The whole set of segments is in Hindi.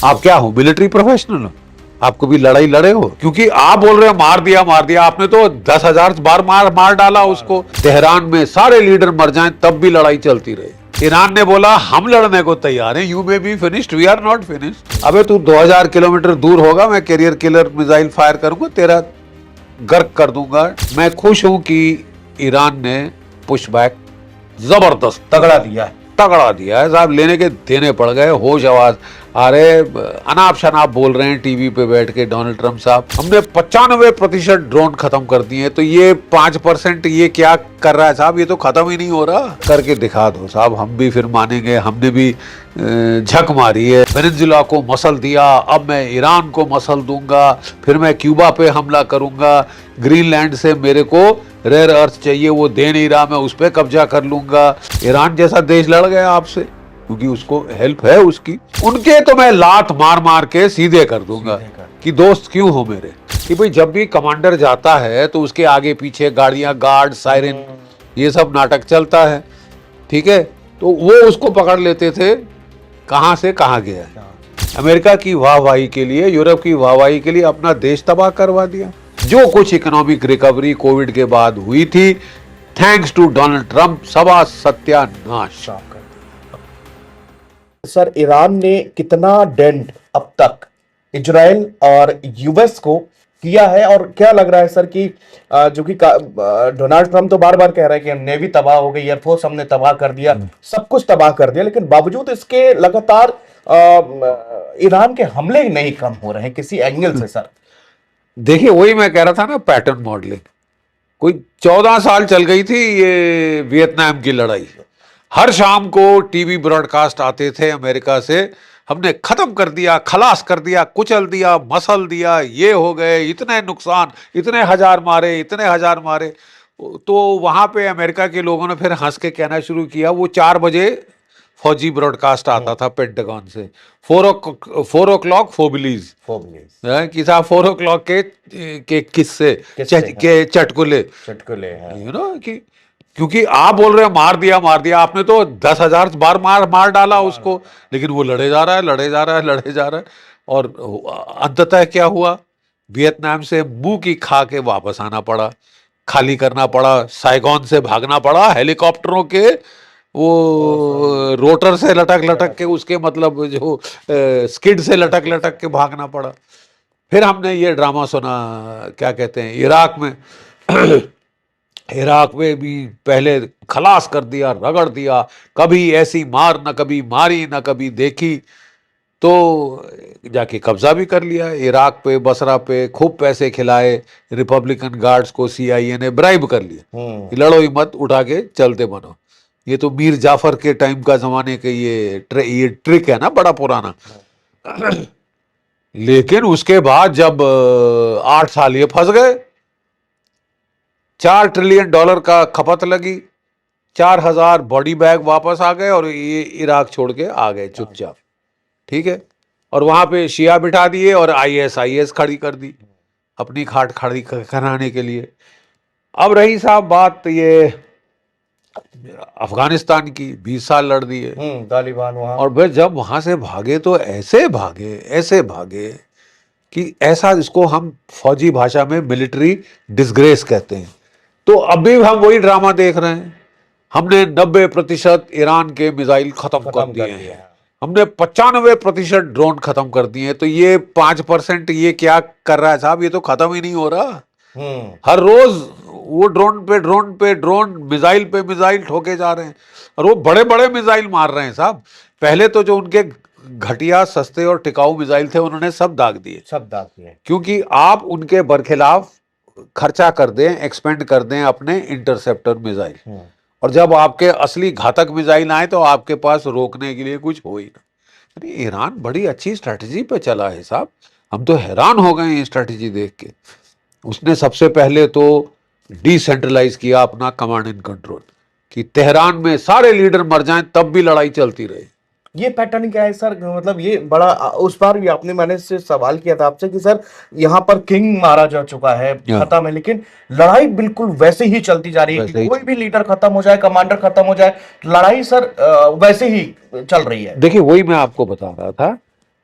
आप क्या हो, मिलिट्री प्रोफेशनल हो? आप कभी लड़ाई लड़े हो? क्योंकि आप बोल रहे हो मार दिया, आपने तो 10,000 बार मार डाला उसको। तेहरान में सारे लीडर मर जाएं तब भी लड़ाई चलती रही। ईरान ने बोला हम लड़ने को तैयार हैं, you may be finished, we are not finished. अबे तू 2000 किलोमीटर दूर होगा, मैं कैरियर किलर मिसाइल फायर करूंगा, तेरा गर्क कर दूंगा। मैं खुश हूं कि ईरान ने पुश बैक जबरदस्त तगड़ा दिया है साहब, लेने के देने पड़ गए। होश आवाज आ रहे, अनाप शनाप बोल रहे हैं टीवी पे बैठ के डोनाल्ड ट्रंप साहब, हमने 95% ड्रोन खत्म कर दिए हैं, तो ये 5% ये क्या कर रहा है साहब, ये तो खत्म ही नहीं हो रहा। करके दिखा दो साहब, हम भी फिर मानेंगे। हमने भी झक मारी है, वेनेजुला को मसल दिया, अब मैं ईरान को मसल दूंगा, फिर मैं क्यूबा पे हमला करूंगा, ग्रीनलैंड से मेरे को रेयर अर्थ चाहिए, वो दे नहीं रहा, मैं उस पर कब्जा कर लूंगा। ईरान जैसा देश लड़ गया आपसे क्योंकि उसको हेल्प है उसकी। उनके तो मैं लात मार मार के सीधे कर दूंगा कि दोस्त क्यों हो मेरे। कि भाई जब भी कमांडर जाता है तो उसके आगे पीछे गाड़ियां, गार्ड, सायरन, ये सब नाटक चलता है, ठीक है। तो वो उसको पकड़ लेते थे, कहां से कहां गया। अमेरिका की वाहवाही के लिए, यूरोप की वाहवाही के लिए अपना देश तबाह करवा दिया। जो कुछ इकोनॉमिक रिकवरी कोविड के बाद हुई थी, थैंक्स टू डोनाल्ड ट्रंप, सबा सत्यानाश। सर, ईरान ने कितना डेंट अब तक इजराइल और यूएस को किया है, और क्या लग रहा है सर कि जो कि डोनाल्ड ट्रंप तो बार बार कह रहा है कि नेवी तबाह हो गई, एयरफोर्स हमने तबाह कर दिया, सब कुछ तबाह कर दिया, लेकिन बावजूद इसके लगातार ईरान के हमले ही नहीं कम हो रहे हैं किसी एंगल से सर। देखिए वही मैं कह रहा था ना, पैटर्न मॉडलिंग। कोई 14 साल चल गई थी ये वियतनाम की लड़ाई। हर शाम को टीवी ब्रॉडकास्ट आते थे अमेरिका से, हमने खत्म कर दिया, खलास कर दिया, कुचल दिया, मसल दिया, ये हो गए, इतने नुकसान, इतने हजार मारे, इतने हजार मारे। तो वहां पे अमेरिका के लोगों ने फिर हंस के कहना शुरू किया। वो 4 बजे फौजी ब्रॉडकास्ट आता था पेंटागन से, 4 o'clock फोबिलीज कि साहब 4 o'clock के किस्से के चटकुले यू नो कि क्योंकि आप बोल रहे हो मार दिया, आपने तो 10,000 बार मार डाला उसको, लेकिन वो लड़े जा रहा है। और अंततः क्या हुआ, वियतनाम से मुंह की खा के वापस आना पड़ा, खाली करना पड़ा, साइगॉन से भागना पड़ा, हेलीकॉप्टरों के वो रोटर से लटक के, उसके मतलब जो स्किड से लटक के भागना पड़ा। फिर हमने ये ड्रामा सुना, क्या कहते हैं, इराक में इराक में भी पहले खलास कर दिया, रगड़ दिया, कभी ऐसी मार न कभी मारी न कभी देखी, तो जाके कब्जा भी कर लिया इराक पे, बसरा पे, खूब पैसे खिलाए रिपब्लिकन गार्ड्स को, CIA ने ब्राइब कर लिया, लड़ो ही मत, उठा के चलते बनो। ये तो मीर जाफर के टाइम का जमाने के ये ट्रिक है ना, बड़ा पुराना। लेकिन उसके बाद जब 8 साल ये फंस गए, $4 ट्रिलियन का खपत लगी, 4,000 बॉडी बैग वापस आ गए और ये इराक छोड़ के आ गए चुपचाप, ठीक है। और वहां पे शिया बिठा दिए और IS खड़ी कर दी अपनी खाट खड़ी कराने के लिए। अब रही साहब बात ये अफगानिस्तान की, 20 साल लड़ दिए तालिबान वहां, और फिर जब वहां से भागे तो ऐसे भागे कि ऐसा, इसको हम फौजी भाषा में मिलिट्री डिसग्रेस कहते हैं। तो अभी हम वही ड्रामा देख रहे हैं। हमने 90% ईरान के मिसाइल खत्म कर दिए हैं, हमने 95% ड्रोन खत्म कर दिए हैं, तो ये 5% ये क्या कर रहा है साहब, ये तो खत्म ही नहीं हो रहा। हर रोज वो ड्रोन पे ड्रोन, मिसाइल पे मिसाइल ठोके जा रहे हैं, और वो बड़े बड़े मिसाइल मार रहे हैं साहब। पहले तो जो उनके घटिया, सस्ते और टिकाऊ मिसाइल थे उन्होंने सब दाग दिए, क्योंकि आप उनके बरखिलाफ खर्चा कर दें, एक्सपेंड कर दें अपने इंटरसेप्टर मिसाइल, और जब आपके असली घातक मिसाइल आए तो आपके पास रोकने के लिए कुछ हो ही ना। ईरान बड़ी अच्छी स्ट्रैटेजी पे चला है साहब, हम तो हैरान हो गए ये स्ट्रैटेजी देख के। उसने सबसे पहले तो डिसेंट्रलाइज किया अपना कमांड एंड कंट्रोल, कि तेहरान में सारे लीडर मर जाएं तब भी लड़ाई चलती रहे। ये पैटर्न क्या है सर, मतलब ये बड़ा, उस बार भी आपने, मैंने से सवाल किया था आपसे कि सर यहाँ पर किंग मारा जा चुका है, खत्म है, लेकिन लड़ाई बिल्कुल वैसे ही चलती जा रही है कि कोई भी लीडर खत्म हो जाए, कमांडर खत्म हो जाए, लड़ाई सर वैसे ही चल रही है। देखिए वही मैं आपको बता रहा था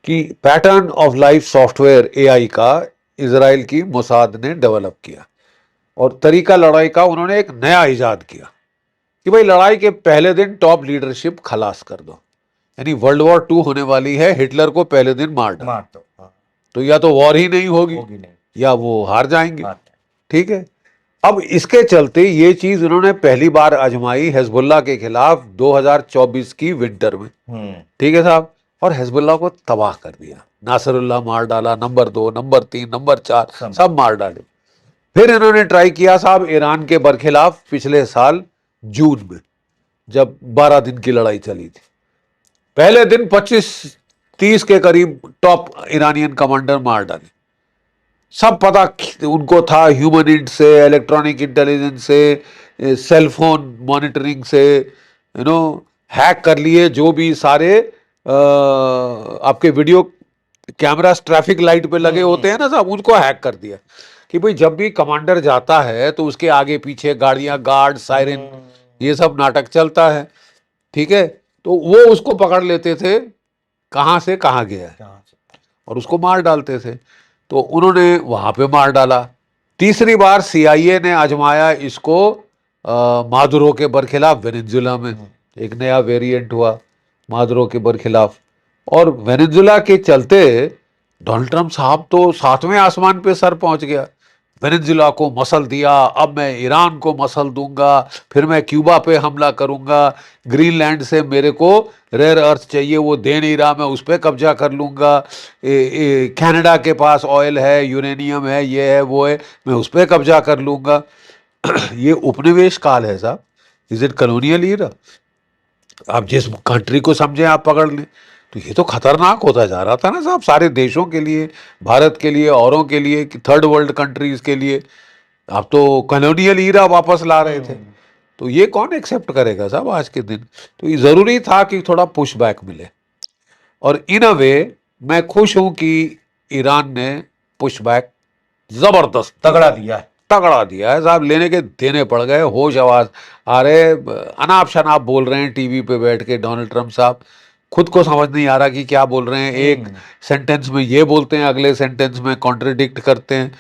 कि pattern of life software AI का इजराइल की मोसाद ने डेवलप किया और तरीका लड़ाई का उन्होंने एक नया इजाद किया कि भाई लड़ाई के पहले दिन टॉप लीडरशिप खलास कर दो, यानी वर्ल्ड वॉर 2 होने वाली है, हिटलर को पहले दिन मार दो, हाँ, तो या तो वॉर ही नहीं होगी होगी नहीं, या वो हार जाएंगे। हाँ, ठीक है, अब इसके चलते ये चीज उन्होंने पहली बार आजमाई हिजबुल्लाह के खिलाफ 2024 की विंटर में। ठीक है साहब, और हिजबुल्लाह को तबाह कर दिया, नासरुल्लाह मार डाला, नंबर 2, नंबर 3, नंबर 4 सब मार डाले। फिर इन्होंने ट्राई किया साहब ईरान के बरखिलाफ पिछले साल जून में, जब 12 दिन की लड़ाई चली थी। पहले दिन 25-30 के करीब टॉप ईरानियन कमांडर मार डाले। सब पता उनको था, ह्यूमन इंट से, इलेक्ट्रॉनिक इंटेलिजेंस से, सेल फोन मॉनिटरिंग से, हैक कर लिए जो भी सारे आपके वीडियो कैमरास ट्रैफिक लाइट पे लगे होते हैं ना साहब, उनको हैक कर दिया कि भाई जब भी कमांडर जाता है तो उसके आगे पीछे गाड़ियां, गार्ड, सायरन, ये सब नाटक चलता है। ठीक है, तो वो उसको पकड़ लेते थे कहां से कहां गया है और उसको मार डालते थे। तो उन्होंने वहां पे मार डाला। तीसरी बार सीआईए ने आजमाया इसको मादुरो के बरखिलाफ वेनेजुला में, एक नया वेरिएंट हुआ मादुरो के बरखिलाफ, और वेनेजुला के चलते डोनाल्ड ट्रंप साहब तो 7वें आसमान पे सर पहुंच गया। वेनेजुला को मसल दिया, अब मैं ईरान को मसल दूंगा, फिर मैं क्यूबा पे हमला करूंगा, ग्रीनलैंड से मेरे को रेयर अर्थ चाहिए, वो दे नहीं रहा, मैं उस पर कब्जा कर लूंगा, कनाडा के पास ऑयल है, यूरेनियम है, ये है वो है, मैं उस पर कब्जा कर लूंगा। ये उपनिवेश काल है साहब, इज इट कॉलोनियल ईरा? आप जिस कंट्री को समझे आप पकड़ लें, तो ये तो खतरनाक होता जा रहा था ना साहब, सारे देशों के लिए, भारत के लिए, औरों के लिए, थर्ड वर्ल्ड कंट्रीज के लिए। आप तो कॉलोनियल ईरा वापस ला रहे थे, तो ये कौन एक्सेप्ट करेगा साहब आज के दिन? तो ये जरूरी था कि थोड़ा पुश बैक मिले, और इन अ वे मैं खुश हूं कि ईरान ने पुश बैक जबरदस्त तगड़ा दिया है साहब, लेने के देने पड़ गए, होश आवाज आ रहे, अनाप शनाप बोल रहे हैं टीवी पे बैठ के डोनाल्ड ट्रंप साहब, खुद को समझ नहीं आ रहा कि क्या बोल रहे हैं। एक सेंटेंस में ये बोलते हैं, अगले सेंटेंस में कॉन्ट्रडिक्ट करते हैं।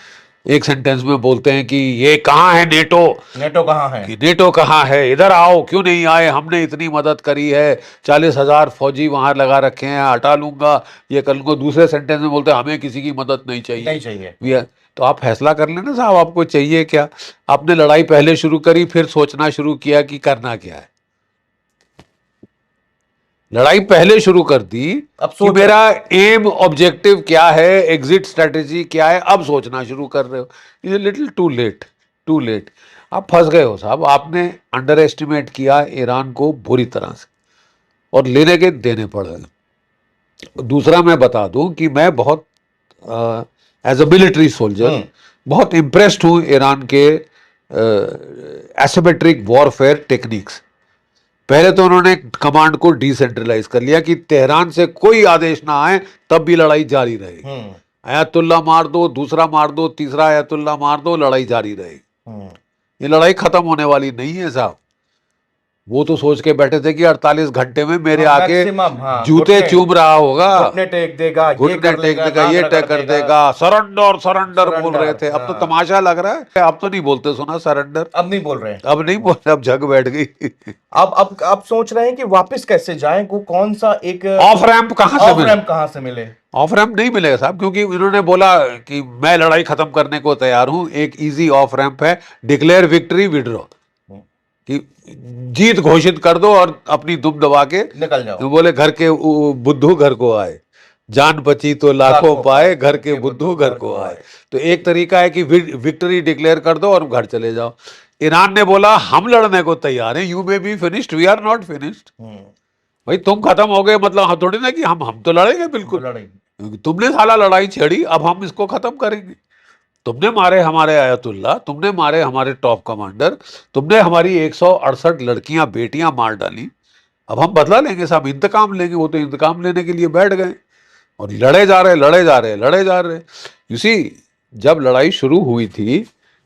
एक सेंटेंस में बोलते हैं कि ये कहाँ है नेटो, कहाँ है, कि नेटो कहाँ है, इधर आओ, क्यों नहीं आए, हमने इतनी मदद करी है, 40,000 फौजी वहां लगा रखे हैं, हटा लूंगा, ये कर लूंगा। दूसरे सेंटेंस में बोलते हैं हमें किसी की मदद नहीं चाहिए। तो आप फैसला कर लेना साहब, आपको चाहिए क्या? आपने लड़ाई पहले शुरू करी, फिर सोचना शुरू किया कि करना क्या है। लड़ाई पहले शुरू कर दी, अब कि मेरा एम ऑब्जेक्टिव क्या है, एग्जिट स्ट्रेटेजी क्या है, अब सोचना शुरू कर रहे हो। Is little too late. आप फंस गए हो साहब, आपने अंडर एस्टिमेट किया ईरान को बुरी तरह से, और लेने के देने पड़ गए। दूसरा मैं बता दूं कि मैं बहुत एज अ मिलिट्री सोल्जर बहुत इम्प्रेस्ड हूं ईरान के एसिमेट्रिक वॉरफेयर टेक्निक्स। पहले तो उन्होंने कमांड को डिसेंट्रलाइज कर लिया कि तेहरान से कोई आदेश ना आए, तब भी लड़ाई जारी रहेगी। आयतुल्ला मार दो, दूसरा मार दो, तीसरा आयतुल्ला मार दो, लड़ाई जारी रहेगी। ये लड़ाई खत्म होने वाली नहीं है साहब। वो तो सोच के बैठे थे कि 48 घंटे में मेरे आके जूते चूम रहा होगा, घुटने टेक देगा, ये टेक कर देगा, सरेंडर बोल रहे थे। अब तो तमाशा लग रहा है, अब तो नहीं बोलते सुना सरेंडर, अब नहीं बोल रहे हैं, अब जग बैठ गई। अब सोच रहे हैं कि वापस कैसे जाएं, को कौन सा एक ऑफ रैंप कहां से मिले? ऑफ रैंप नहीं मिलेगा साहब, क्योंकि इन्होंने बोला कि मैं लड़ाई खत्म करने को तैयार हूं। एक इजी ऑफ रैंप है, डिक्लेयर विक्ट्री, विड्रॉ, कि जीत घोषित कर दो और अपनी दुम दबा के निकल जाओ। तो बोले घर के बुद्धू घर को आए, जान बची तो लाखों पाए, घर के बुद्धू घर को आए। तो एक तरीका है कि विक्ट्री डिक्लेयर कर दो और घर चले जाओ। ईरान ने बोला हम लड़ने को तैयार हैं, you may be finished, we are not finished. भाई तुम खत्म हो गए मतलब हम थोड़ी ना कि हम तो लड़ेंगे, बिल्कुल तुमने साला लड़ाई छेड़ी, अब हम इसको खत्म करेंगे। तुमने मारे हमारे आयतुल्ला, तुमने मारे हमारे टॉप कमांडर, तुमने हमारी 168 लड़कियां बेटियां मार डाली, अब हम बदला लेंगे साहब, इंतकाम लेंगे। वो तो इंतकाम लेने के लिए बैठ गए और लड़े जा रहे। यू सी, जब लड़ाई शुरू हुई थी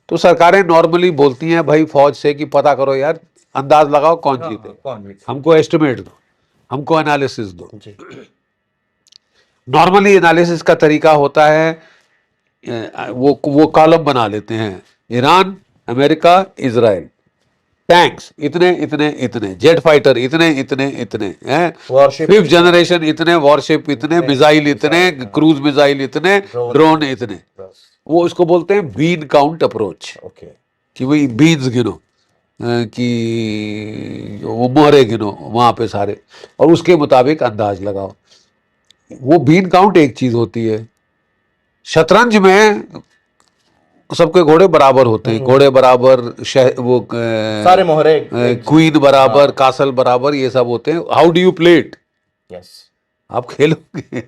तो सरकारें नॉर्मली बोलती हैं भाई फौज से कि पता करो यार, अंदाज लगाओ कौन जीते, हमको एस्टिमेट दो, हमको एनालिसिस दो। नॉर्मली एनालिसिस का तरीका होता है, वो कॉलम बना लेते हैं, ईरान, अमेरिका, इजराइल, टैंक्स इतने इतने इतने, जेट फाइटर इतने इतने इतने हैं, वॉरशिप 5th जनरेशन इतने, वॉरशिप इतने, मिसाइल इतने, क्रूज मिसाइल इतने, ड्रोन इतने। वो इसको बोलते हैं बीन काउंट अप्रोच, ओके कि भाई बीन्स गिनो, कि वो मोहरे गिनो वहां पे सारे, और उसके मुताबिक अंदाज लगाओ। वो बीन काउंट एक चीज होती है। शतरंज में सबके घोड़े बराबर होते हैं, घोड़े बराबर, वो सारे मोहरे क्वीन बराबर, कासल बराबर, ये सब होते हैं। How do you play it? Yes आप खेलोगे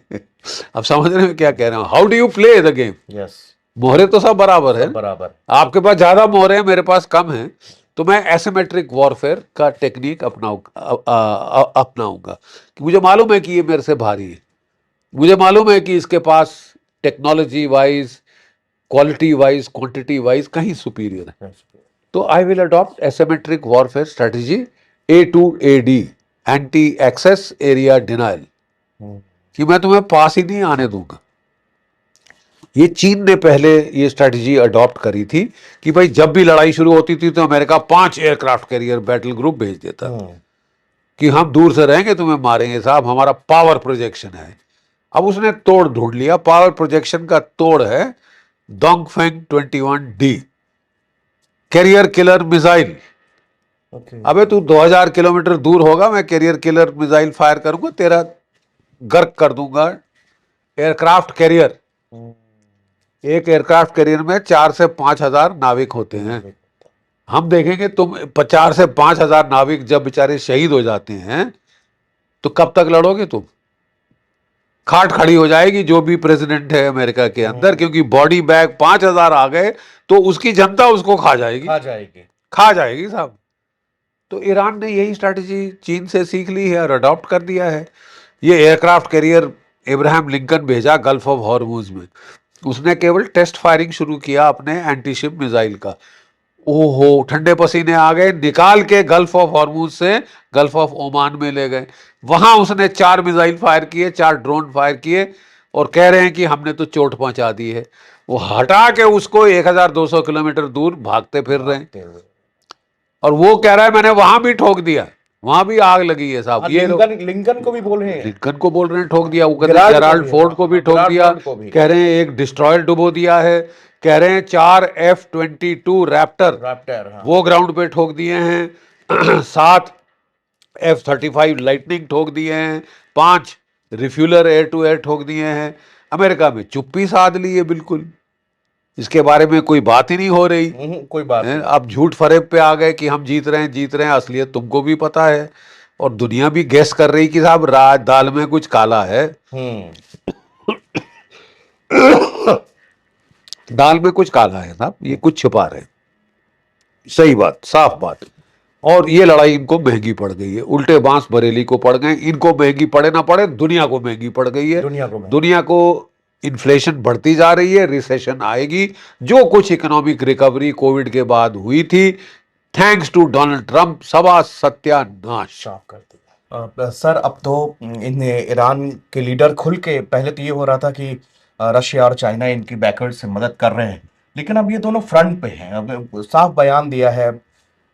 आप समझ रहे हैं क्या कह रहे हो? How do you play the game? Yes मोहरे तो सब बराबर है, बराबर आपके पास ज्यादा मोहरे हैं, मेरे पास कम है, तो मैं एसिमेट्रिक वॉरफेयर का टेक्निक अपनाऊंगा कि मुझे मालूम है कि ये मेरे से भारी है, मुझे मालूम है कि इसके पास technology wise, quality wise, quantity wise कहीं सुपीरियर है, तो I will adopt asymmetric warfare strategy, A2AD, anti access area denial, कि मैं तुम्हें पास ही नहीं आने दूंगा। ये चीन ने पहले ये स्ट्रेटजी अडॉप्ट करी थी कि भाई जब भी लड़ाई शुरू होती थी तो America 5 aircraft carrier battle group भेज देता था कि हम दूर से रहेंगे, तुम्हें मारेंगे साहब, हमारा पावर प्रोजेक्शन है। अब उसने तोड़ ढूंढ लिया, पावर प्रोजेक्शन का तोड़ है Dongfeng 21D career killer missile. अबे तू 2000 किलोमीटर दूर होगा, मैं कैरियर किलर मिसाइल फायर करूंगा, तेरा गर्क कर दूंगा। एयरक्राफ्ट कैरियर, एक एयरक्राफ्ट कैरियर में 4 से 5 हजार नाविक होते हैं। हम देखेंगे तुम 4 से 5 हजार नाविक जब बेचारे शहीद हो जाते हैं तो कब तक लड़ोगे तुम? खाट खड़ी हो जाएगी जो भी प्रेसिडेंट है अमेरिका के अंदर, क्योंकि बॉडी बैग 5000 आ गए तो उसकी जनता उसको खा जाएगी साहब। तो ईरान ने यही स्ट्रैटेजी चीन से सीख ली है और अडॉप्ट कर दिया है। ये एयरक्राफ्ट कैरियर इब्राहिम लिंकन भेजा गल्फ ऑफ हॉर्मुज में, उसने केवल टेस्ट फायरिंग शुरू किया अपने एंटीशिप मिसाइल का, ओहो ठंडे पसीने आ गए, निकाल के गल्फ ऑफ हॉर्मुज से गल्फ ऑफ ओमान में ले गए। वहां उसने 4 मिसाइल फायर किए, 4 ड्रोन फायर किए, और कह रहे हैं कि हमने तो चोट पहुंचा दी है। वो हटा के उसको 1200 किलोमीटर दूर भागते फिर रहे हैं, और वो कह रहा है मैंने वहां भी ठोक दिया, वहां भी आग लगी है साहब। ये लिंकन को भी बोल रहे हैं, लिंकन को बोल रहे हैं ठोक दिया, वो कहते हैं जेराल्ड फोर्ड को भी ठोक दिया, कह रहे हैं एक डिस्ट्रॉयर डुबो दिया है, कह रहे हैं 4 F-22 रैप्टर वो ग्राउंड पे ठोक दिए हैं, 7 F-35 लाइटनिंग ठोक दिए हैं, 5 रिफ्यूलर एयर टू एयर ठोक दिए हैं। अमेरिका में चुप्पी साध ली है बिल्कुल, इसके बारे में कोई बात ही नहीं हो रही, कोई बात नहीं। अब झूठ फरेब पे आ गए कि हम जीत रहे हैं, असलियत तुमको भी पता है और दुनिया भी गेस कर रही कि साहब दाल में कुछ काला है, दाल में कुछ काला है साहब, ये कुछ छुपा रहे। सही बात, साफ बात। और ये लड़ाई इनको महंगी पड़ गई है, उल्टे बांस बरेली को पड़ गए, इनको महंगी पड़े ना पड़े, दुनिया को महंगी पड़ गई है। दुनिया को इन्फ्लेशन बढ़ती जा रही है, रिसेशन आएगी। जो कुछ इकोनॉमिक रिकवरी कोविड के बाद हुई थी, थैंक्स टू डोनाल्ड ट्रंप, सबा सत्यानाश कर दिया। सर अब तो इन ईरान के लीडर खुल के, पहले तो ये हो रहा था कि रशिया और चाइना इनकी बैकवर्ड से मदद कर रहे हैं, लेकिन अब ये दोनों फ्रंट पे हैं। अब साफ बयान दिया है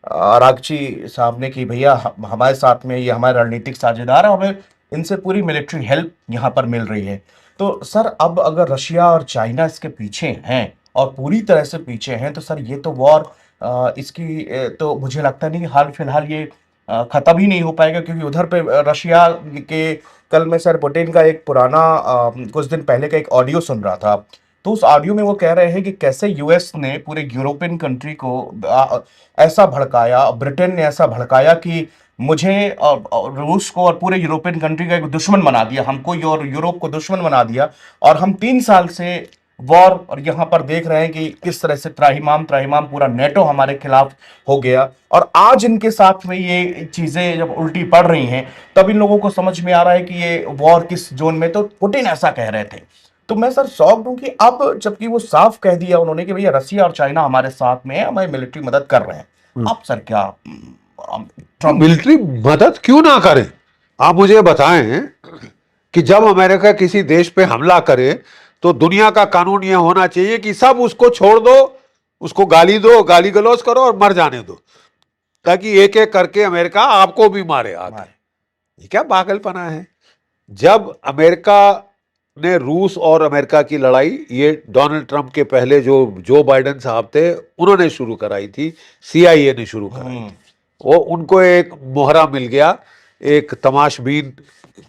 आरागची साहब ने कि भैया हमारे साथ में, ये हमारे रणनीतिक साझेदार है, हमें इनसे पूरी मिलिट्री हेल्प यहाँ पर मिल रही है। तो सर अब अगर रशिया और चाइना इसके पीछे हैं और पूरी तरह से पीछे हैं, तो सर ये तो वॉर इसकी तो मुझे लगता नहीं हाल फिलहाल ये खत्म ही नहीं हो पाएगा, क्योंकि उधर पे रशिया के, कल मैं सर पुतिन का एक पुराना कुछ दिन पहले का एक ऑडियो सुन रहा था, तो उस ऑडियो में वो कह रहे हैं कि कैसे यूएस ने पूरे यूरोपियन कंट्री को ऐसा भड़काया, ब्रिटेन ने ऐसा भड़काया कि मुझे रूस को और पूरे यूरोपियन कंट्री का एक दुश्मन बना दिया, हमको और यूरोप को दुश्मन बना दिया, और हम 3 साल से वॉर और यहाँ पर देख रहे हैं कि किस तरह से त्राहिमाम पूरा नेटो हमारे खिलाफ हो गया। और आज इनके साथ में ये चीजें जब उल्टी पड़ रही हैं, तब इन लोगों को समझ में आ रहा है कि ये वॉर किस जोन में, तो पुतिन ऐसा कह रहे थे। तो मैं सर शॉक्ड हूं कि अब जबकि वो साफ कह दिया उन्होंने कि भैया रशिया और चाइना हमारे साथ में है, हमारी मिलिट्री मदद कर रहे हैं, अब सर क्या मिलिट्री मदद क्यों ना करें? आप मुझे बताएं कि जब अमेरिका किसी देश पे हमला करे तो दुनिया का कानून यह होना चाहिए कि सब उसको छोड़ दो, उसको गाली दो, गाली गलौज करो और मर जाने दो, ताकि एक एक करके अमेरिका आपको भी मारे आगे। ये क्या पागलपना है। जब अमेरिका ने रूस और अमेरिका की लड़ाई, ये डोनाल्ड ट्रंप के पहले जो बाइडेन साहब थे उन्होंने शुरू कराई थी, CIA ने शुरू कराई थी, वो उनको एक मोहरा मिल गया, एक तमाशबीन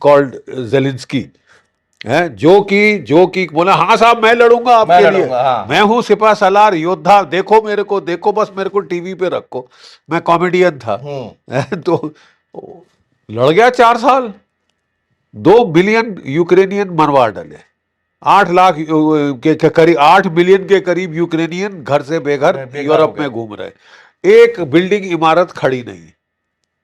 कॉल्ड जेलेंस्की है, जो कि बोला हाँ साहब मैं लड़ूंगा आपके लिए, मैं हूं सिपा सलार योद्धा, देखो मेरे को, देखो बस मेरे को टीवी पे रखो, मैं कॉमेडियन था। तो लड़ गया 4 साल, 2 बिलियन यूक्रेनियन मरवा डाले, 8 लाख के करीब, 8 मिलियन के करीब यूक्रेनियन घर से बेघर यूरोप में घूम रहे, एक बिल्डिंग इमारत खड़ी नहीं।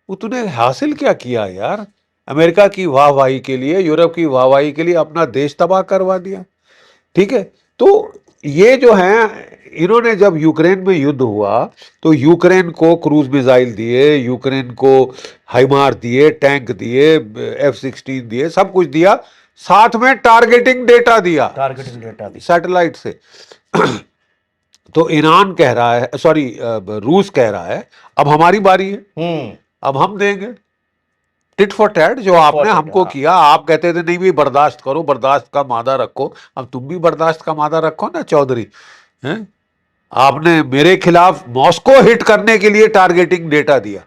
वो तूने हासिल क्या किया यार? अमेरिका की वाहवाही के लिए, यूरोप की वाहवाही के लिए अपना देश तबाह करवा दिया। ठीक है, तो ये जो है, इन्होंने जब यूक्रेन में युद्ध हुआ तो यूक्रेन को क्रूज मिसाइल दिए, यूक्रेन को हाइमार दिए, टैंक दिए, F-16 दिए, सब कुछ दिया, साथ में टारगेटिंग डेटा दिया, सैटेलाइट से। तो ईरान कह रहा है, सॉरी रूस कह रहा है अब हमारी बारी है, अब हम देंगे टिट फॉर टैट। जो आपने हमको किया, आप कहते थे नहीं भी बर्दाश्त करो, बर्दाश्त का मादा रखो, अब तुम भी बर्दाश्त का मादा रखो ना चौधरी। हैं, आपने मेरे खिलाफ मॉस्को हिट करने के लिए टारगेटिंग डेटा दिया।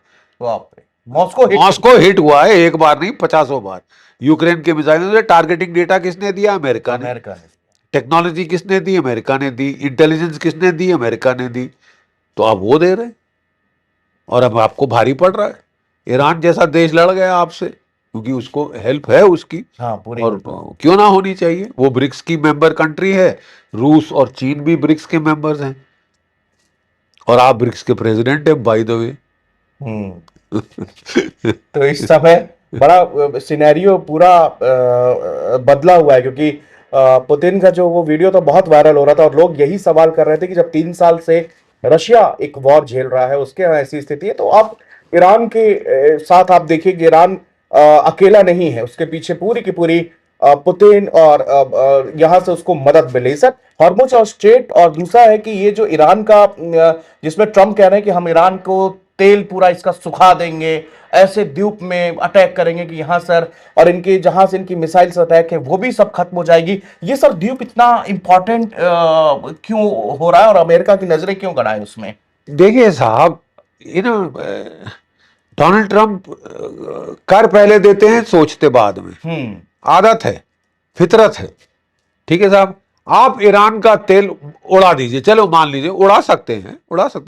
मॉस्को हिट हुआ है, एक बार नहीं 50 बार। यूक्रेन के मिसाइलों से टारगेटिंग डेटा किसने दिया? अमेरिका ने। टेक्नोलॉजी किसने दी? अमेरिका ने दी। इंटेलिजेंस किसने दी? अमेरिका ने दी। तो अब वो दे रहे, और अब आपको भारी पड़ रहा है। ईरान जैसा देश लड़ गया आपसे, क्योंकि उसको हेल्प है उसकी, पूरी और क्यों ना होनी चाहिए, वो ब्रिक्स की मेंबर कंट्री है, रूस और चीन भी ब्रिक्स के मेंबर्स हैं, और आप ब्रिक्स के प्रेसिडेंट है बाय द वे। तो इस समय बड़ा सिनेरियो पूरा बदला हुआ है, क्योंकि पुतिन का जो वो वीडियो तो बहुत वायरल हो रहा था, और लोग यही सवाल कर रहे थे कि जब 3 साल से रशिया एक वॉर झेल रहा है, उसके यहाँ ऐसी स्थिति है, तो आप ईरान के साथ आप देखिए कि ईरान अकेला नहीं है, उसके पीछे पूरी की पूरी पुतिन और यहाँ से उसको मदद मिली। सर, हॉर्मुज और स्ट्रेट, और दूसरा है कि ये जो ईरान का जिसमें ट्रम्प कह रहे हैं कि हम ईरान को तेल पूरा इसका सुखा देंगे, ऐसे द्वीप में अटैक करेंगे कि यहाँ सर, और इनके जहां से इनकी मिसाइल्स अटैक है वो भी सब खत्म हो जाएगी। ये सर द्वीप इतना इंपॉर्टेंट क्यों हो रहा है, और अमेरिका की नजरें क्यों गड़ाए उसमें? देखिए साहब, डोनाल्ड ट्रंप कर पहले देते हैं, सोचते बाद में। आदत है, फितरत है। ठीक है साहब, आप ईरान का तेल उड़ा दीजिए, चलो मान लीजिए उड़ा सकते हैं,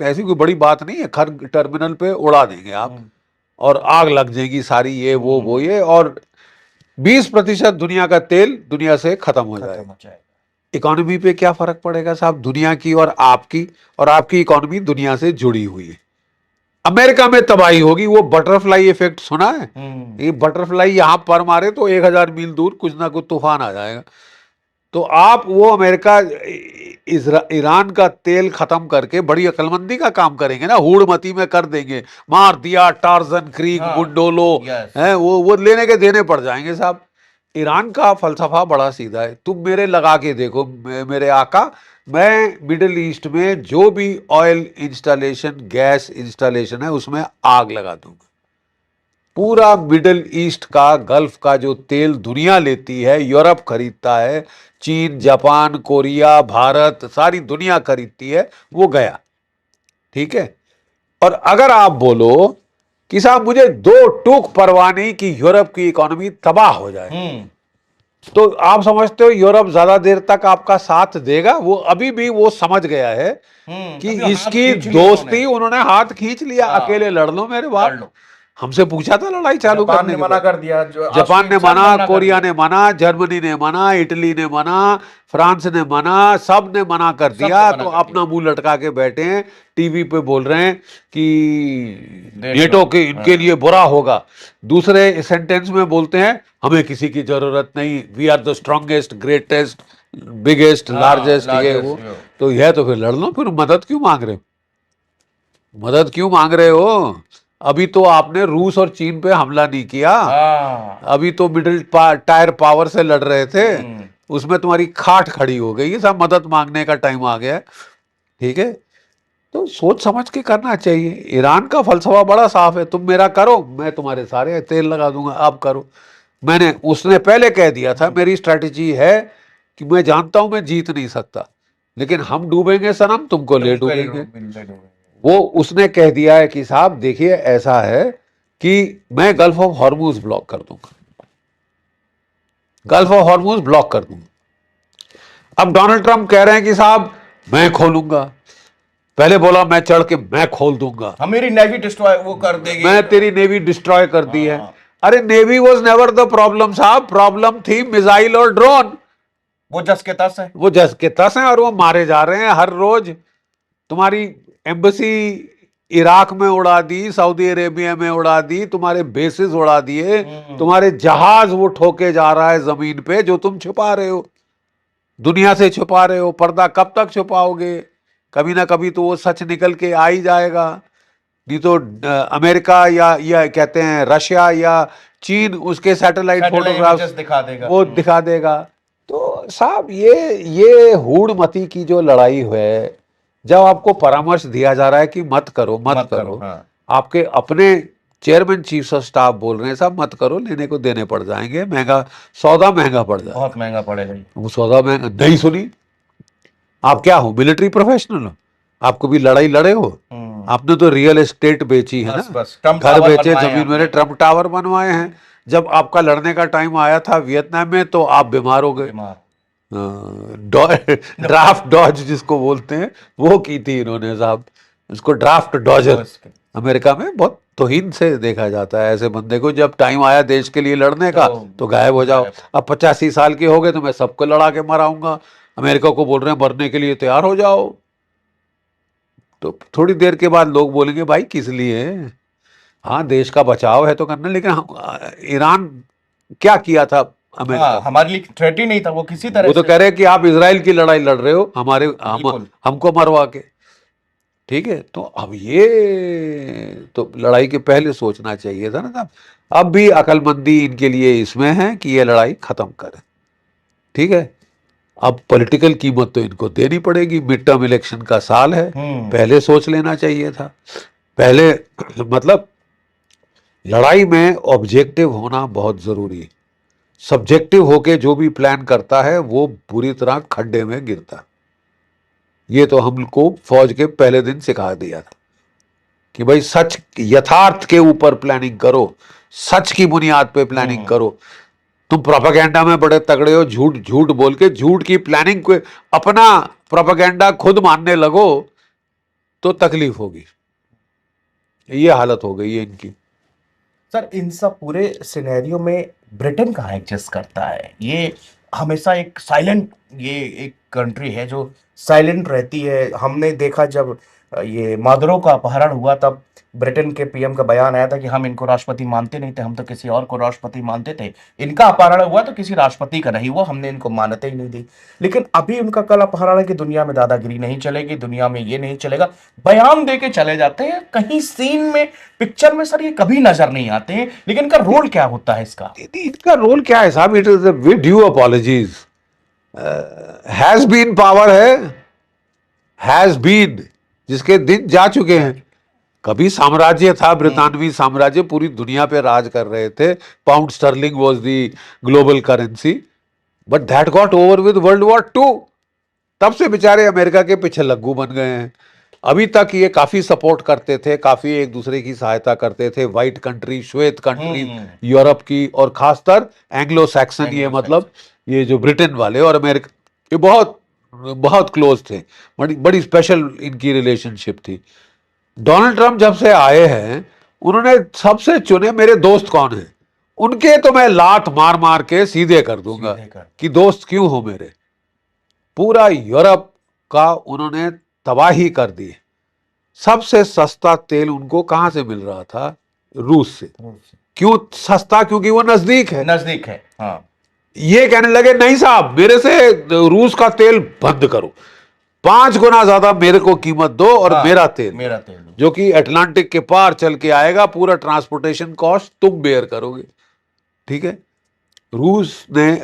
ऐसी कोई बड़ी बात नहीं है, हर टर्मिनल पे उड़ा देंगे आप, और आग लग जाएगी सारी, ये वो ये, और 20% दुनिया का तेल दुनिया से खत्म हो जाएगा। इकोनॉमी पे क्या फर्क पड़ेगा साहब? दुनिया की और आपकी इकोनॉमी दुनिया से जुड़ी हुई है। अमेरिका में तबाही होगी, वो बटरफ्लाई इफेक्ट सुना है? ये बटरफ्लाई यहां पर मारे तो 1000 मील दूर कुछ ना कुछ तूफान आ जाएगा। तो आप वो अमेरिका ईरान का तेल खत्म करके बड़ी अकलमंदी का काम करेंगे ना, हूड़मती में कर देंगे, मार दिया टार्जन क्रीक, बुंडोलो है, वो लेने के देने पड़ जाएंगे साहब। ईरान का फलसफा बड़ा सीधा है, तुम मेरे लगा के देखो मेरे आका, मैं मिडिल ईस्ट में जो भी ऑयल इंस्टॉलेशन, गैस इंस्टॉलेशन है, उसमें आग लगा दूंगा। पूरा मिडिल ईस्ट का, गल्फ का जो तेल दुनिया लेती है, यूरोप खरीदता है, चीन, जापान, कोरिया, भारत, सारी दुनिया खरीदती है, वो गया। ठीक है, और अगर आप बोलो कि साहब मुझे 2 टूक परवाह नहीं कि यूरोप की इकोनॉमी तबाह हो जाए, तो आप समझते हो यूरोप ज्यादा देर तक आपका साथ देगा? वो अभी भी वो समझ गया है कि इसकी दोस्ती, उन्होंने हाथ खींच लिया, अकेले लड़ लो मेरे बाप। हमसे पूछा था लड़ाई चालू करने के, मना कर दिया, जापान ने मना, कोरिया ने मना, जर्मनी ने मना, इटली ने मना, फ्रांस ने मना, सब ने मना कर दिया। तो अपना मुंह लटका के बैठे हैं, टीवी पे बोल रहे हैं कि नेटो के इनके लिए बुरा होगा। दूसरे सेंटेंस में बोलते हैं हमें किसी की जरूरत नहीं, we are the strongest, greatest, biggest, largest, ये वो। तो यह तो फिर लड़ लो, फिर मदद क्यों मांग रहे हो? मदद क्यों मांग रहे हो? अभी तो आपने रूस और चीन पे हमला नहीं किया, हाँ। अभी तो मिडिल टायर पावर से लड़ रहे थे, उसमें तुम्हारी खाट खड़ी हो गई, ये सब मदद मांगने का टाइम आ गया है। ठीक है, तो सोच समझ के करना चाहिए। ईरान का फलसफा बड़ा साफ है, तुम मेरा करो, मैं तुम्हारे सारे तेल लगा दूंगा, आप करो। मैंने उसने पहले कह दिया था मेरी स्ट्रैटेजी है कि मैं जानता हूं मैं जीत नहीं सकता, लेकिन हम डूबेंगे सनम, तुमको ले डूबेंगे। वो उसने कह दिया है कि साहब देखिए ऐसा है कि मैं गल्फ ऑफ हॉर्मूज ब्लॉक कर दूंगा, गल्फ ऑफ हॉर्मूज ब्लॉक कर दूंगा। अब डोनाल्ड ट्रंप कह रहे हैं कि साहब मैं खोलूंगा, पहले बोला मैं चढ़ के मैं खोल दूंगा, हम मेरी नेवी डिस्ट्रॉय वो कर देगी, मैं तेरी नेवी डिस्ट्रॉय कर दी है। हाँ। अरे navy was never the problem साहब, प्रॉब्लम थी मिसाइल और ड्रोन। वो जस के तस है, वो जस के तस हैं और वो मारे जा रहे हैं हर रोज। तुम्हारी एम्बेसी इराक में उड़ा दी, सऊदी अरेबिया में उड़ा दी, तुम्हारे बेसिस उड़ा दिए, तुम्हारे जहाज वो ठोके जा रहा है जमीन पे, जो तुम छुपा रहे हो, दुनिया से छुपा रहे हो। पर्दा कब तक छुपाओगे? कभी ना कभी तो वो सच निकल के आ ही जाएगा। नहीं तो अमेरिका या कहते हैं रशिया या चीन उसके सैटेलाइट फोटोग्राफ्स दिखा देगा, वो दिखा देगा। तो साहब ये हूड़मती की जो लड़ाई है, जब आपको परामर्श दिया जा रहा है कि मत करो मत करो, हाँ। आपके अपने चेयरमैन चीफ ऑफ स्टाफ बोल रहे हैं साहब मत करो, लेने को देने पड़ जाएंगे, महंगा सौदा महंगा पड़ जाएगा, बहुत महंगा पड़ेगा। वो सौदा महंगा। नहीं सुनी? आप क्या हो, मिलिट्री प्रोफेशनल हो? आपको भी लड़ाई लड़े हो? आपने तो रियल एस्टेट बेची है ना, घर बेचे, जमीन मेरे, ट्रम्प टावर बनवाए हैं। जब आपका लड़ने का टाइम आया था वियतनाम में तो आप बीमार हो गए। ड्राफ्ट डॉज जिसको बोलते हैं वो की थी इन्होंने साहब, उसको ड्राफ्ट डॉजर। अमेरिका में बहुत तौहीन से देखा जाता है ऐसे बंदे को, जब टाइम आया देश के लिए लड़ने का तो गायब हो जाओ। अब 85 साल के हो गए तो मैं सबको लड़ा के मराऊंगा, अमेरिका को बोल रहे हैं मरने के लिए तैयार हो जाओ। तो थोड़ी देर के बाद लोग बोलेंगे भाई किस लिए, हाँ देश का बचाव है तो करना, लेकिन ईरान क्या किया था अमेरिका? हाँ, हमारे लिए थ्रेट ही नहीं था वो किसी तरह वो तो से। कह रहे हैं कि आप इजराइल की लड़ाई लड़ रहे हो हमको मरवा के। ठीक है, तो अब ये तो लड़ाई के पहले सोचना चाहिए था ना साहब। अब भी अकलमंदी इनके लिए इसमें है कि ये लड़ाई खत्म करें। ठीक है, अब पॉलिटिकल कीमत तो इनको देनी पड़ेगी, मिड टर्म इलेक्शन का साल है, पहले सोच लेना चाहिए था। पहले मतलब लड़ाई में ऑब्जेक्टिव होना बहुत जरूरी है। सब्जेक्टिव होके जो भी प्लान करता है वो बुरी तरह खड्डे में गिरता। ये तो हमको फौज के पहले दिन सिखा दिया था कि भाई सच यथार्थ के ऊपर प्लानिंग करो, सच की बुनियाद पे प्लानिंग करो। तुम प्रोपेगेंडा में बड़े तगड़े हो, झूठ झूठ बोल के झूठ की प्लानिंग को अपना प्रोपेगेंडा खुद मानने लगो तो तकलीफ होगी। ये हालत हो गई है इनकी। सर इन सब पूरे सिनेरियो में ब्रिटेन कहाँ एग्जिस्ट करता है? ये हमेशा एक साइलेंट, ये एक कंट्री है जो साइलेंट रहती है। हमने देखा जब ये मादुरो का अपहरण हुआ तब ब्रिटेन के पीएम का बयान आया था कि हम इनको राष्ट्रपति मानते नहीं थे, हम तो किसी और को राष्ट्रपति मानते थे। इनका अपहरण हुआ तो किसी राष्ट्रपति का नहीं हुआ, हमने इनको मान्यता ही नहीं दी। लेकिन अभी उनका कल अपहरण है कि दुनिया में दादागिरी नहीं चलेगी, दुनिया में ये नहीं चलेगा, बयान दे के चले जाते हैं। कहीं सीन में, पिक्चर में सर ये कभी नजर नहीं आते हैं, लेकिन इनका रोल क्या होता है इसका? इनका रोल क्या है साहब? It is with due apologies, has been power has been, जिसके दिन जा चुके हैं। कभी साम्राज्य था, ब्रितानवी साम्राज्य पूरी दुनिया पे राज कर रहे थे, pound sterling was the global currency, but that got over with world war 2। तब से बेचारे अमेरिका के पीछे लग्गू बन गए हैं। अभी तक ये काफी सपोर्ट करते थे, काफी एक दूसरे की सहायता करते थे, व्हाइट कंट्री, श्वेत कंट्री, यूरोप की, और खासकर एंग्लो सैक्सन, ये मतलब ये जो ब्रिटेन वाले और अमेरिका, ये बहुत बहुत क्लोज थे, बड़ी स्पेशल इनकी रिलेशनशिप थी। डोनाल्ड ट्रंप जब से आए हैं उन्होंने सबसे चुने मेरे दोस्त कौन हैं, उनके तो मैं लात मार मार के सीधे कर दूंगा कि दोस्त क्यों हो मेरे। पूरा यूरोप का उन्होंने तबाही कर दी। सबसे सस्ता तेल उनको कहां से मिल रहा था? रूस से। क्यों सस्ता? क्योंकि वो नजदीक है। हाँ। ये कहने लगे नहीं साहब मेरे से रूस का तेल बंद करो। 5 गुना ज्यादा मेरे को कीमत दो और हाँ, मेरा तेल मेरा तेल दो। जो कि अटलांटिक के पार चल के आएगा, पूरा ट्रांसपोर्टेशन कॉस्ट तुम बेयर करोगे। ठीक है। रूस ने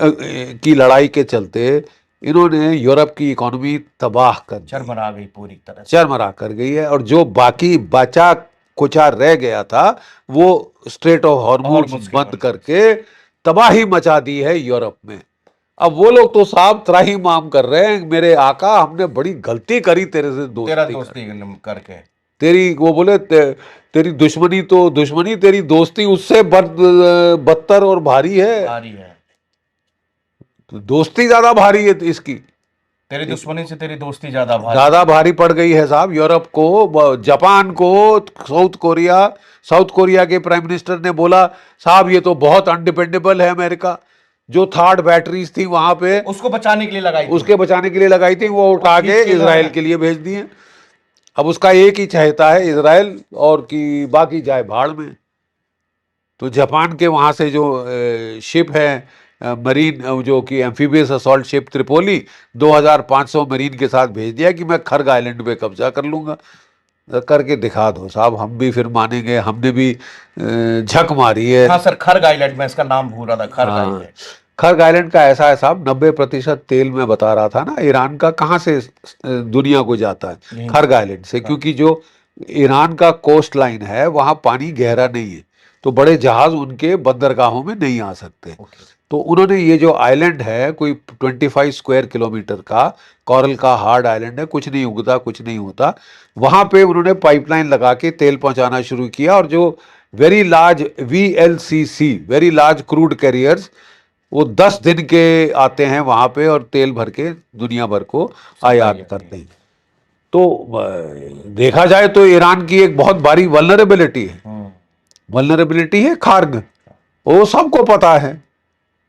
की लड़ाई के चलते इन्होंने यूरोप की इकोनॉमी तबाह कर दी, चरमरा गई पूरी तरह से। चरमरा कर गई है। और जो बाकी बचा कुचा रह गया था वो स्ट्रेट ऑफ हॉर्मुज हॉर्मुज के बंद बंद। करके तबाही मचा दी है यूरोप में। अब वो लोग तो साहब त्राही माम कर रहे हैं, मेरे आका हमने बड़ी गलती करी तेरे से तेरा दोस्ती कर। दोस्ती करके। तेरी वो बोले तेरी दुश्मनी तो दुश्मनी, तेरी दोस्ती उससे बदतर और भारी है। भारी है। तो दोस्ती ज्यादा भारी है इसकी, तेरी दुश्मनी से तेरी दोस्ती ज्यादा भारी पड़ गई है साहब यूरोप को, जापान को, साउथ कोरिया के प्राइम मिनिस्टर ने बोला साहब ये तो बहुत अनडिपेंडेबल है अमेरिका। जो थर्ड बैटरीज थी वहां पे उसको बचाने के लिए लगाई थी। उसके बचाने के लिए लगाई थी, वो उठा के इजराइल के लिए भेज दिए। अब उसका एक ही चाहता है इजराइल, और कि बाकी जाए भाड़ में। तो जापान के वहां से जो शिप है मरीन, जो कि amphibious assault ship Tripoli, 2500 marine के साथ भेज दिया कि मैं खर्ग आइलैंड पे कब्जा कर लूंगा। करके दिखा दो साहब, हम भी फिर मानेंगे, हमने भी झक मारी है। हाँ सर, खर्ग आइलैंड, मैं इसका नाम भूल रहा था, खर्ग हाँ, आइलैंड। खर्ग आइलैंड का ऐसा है साहब, 90% तेल में बता रहा था ना ईरान का कहाँ से दुनिया को जाता है, खर्ग आइलैंड से। क्योंकि जो ईरान का कोस्ट लाइन है वहाँ पानी गहरा नहीं है, तो बड़े जहाज उनके बंदरगाहों में नहीं आ सकते। तो उन्होंने ये जो आइलैंड है कोई 25 स्क्वायर किलोमीटर का, कोरल का हार्ड आइलैंड है, कुछ नहीं उगता कुछ नहीं होता, वहाँ पे उन्होंने पाइपलाइन लगा के तेल पहुँचाना शुरू किया। और जो very large VLCC, very large crude carriers, वो 10 दिन के आते हैं वहां पे और तेल भर के दुनिया भर को आयात करते हैं। तो देखा जाए तो ईरान की एक बहुत बड़ी वल्नरेबिलिटी है खर्ग, वो सबको पता है।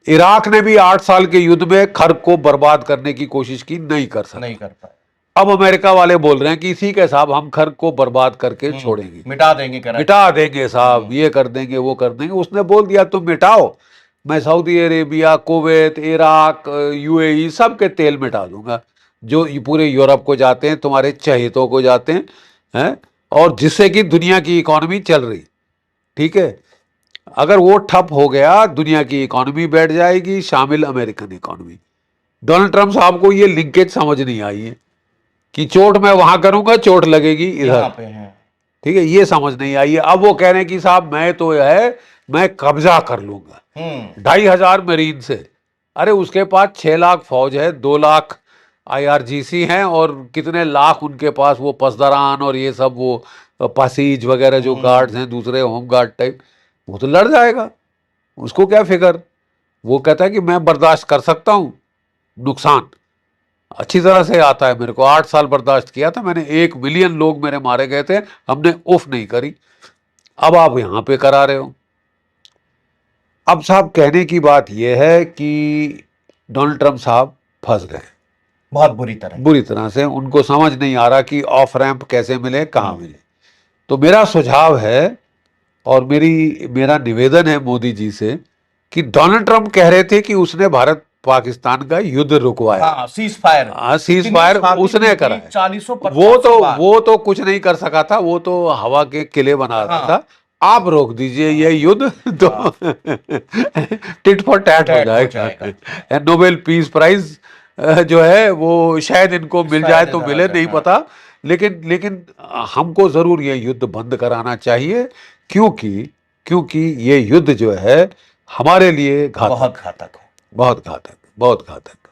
इराक ने भी 8 साल के युद्ध में खर्ग को बर्बाद करने की कोशिश की, नहीं कर पाए। अब अमेरिका वाले बोल रहे हैं कि ठीक है साहब, हम खर्ग को बर्बाद करके छोड़ेंगे, मिटा देंगे साहब, ये कर देंगे वो कर देंगे। उसने बोल दिया तुम मिटाओ, मैं Saudi Arabia, Kuwait, Iraq, UAE सब के तेल मिटा दूंगा जो पूरे यूरोप को जाते हैं, तुम्हारे चहेतों को जाते हैं, और जिससे कि दुनिया की इकोनॉमी चल रही। ठीक है। अगर वो ठप हो गया दुनिया की इकोनॉमी बैठ जाएगी, शामिल अमेरिकन इकोनॉमी। डोनाल्ड ट्रंप साहब को ये लिंकेज समझ नहीं आई है कि चोट मैं वहां करूंगा चोट लगेगी इधर। ठीक है, ये समझ नहीं आई है। अब वो कह रहे हैं कि साहब मैं कब्जा कर लूंगा 2500 मरीन से। अरे उसके पास 6 लाख फौज है, 2 लाख IRGC हैं, और कितने लाख उनके पास वो पसदरान और ये सब वो पासीज वगैरह जो गार्ड्स हैं, दूसरे होम गार्ड टाइप, वो तो लड़ जाएगा। उसको क्या फिक्र, वो कहता है कि मैं बर्दाश्त कर सकता हूँ नुकसान, अच्छी तरह से आता है मेरे को। 8 साल बर्दाश्त किया था मैंने, 1 मिलियन लोग मेरे मारे गए थे, हमने उफ नहीं करी। अब आप यहाँ पे करा रहे हो। अब साहब कहने की बात यह है कि डोनाल्ड ट्रंप साहब फंस गए बहुत बुरी तरह से। उनको समझ नहीं आ रहा कि ऑफ रैंप कैसे मिले, कहाँ मिले। तो मेरा सुझाव है और मेरा निवेदन है मोदी जी से कि डोनाल्ड ट्रंप कह रहे थे कि उसने भारत पाकिस्तान का युद्ध रुकवाया, सीज फायर उसने करा है। 40% वो तो कुछ नहीं कर सका था, वो तो हवा के किले बना रहा था। आप रोक दीजिए ये युद्ध तो टिट फॉर टैट हो जाएगा। नोबेल पीस प्राइज जो है वो शायद इनको मिल जाए तो मिले, नहीं पता। लेकिन हमको जरूर ये युद्ध बंद कराना चाहिए, क्योंकि ये युद्ध जो है हमारे लिए बहुत घातक है। बहुत घातक।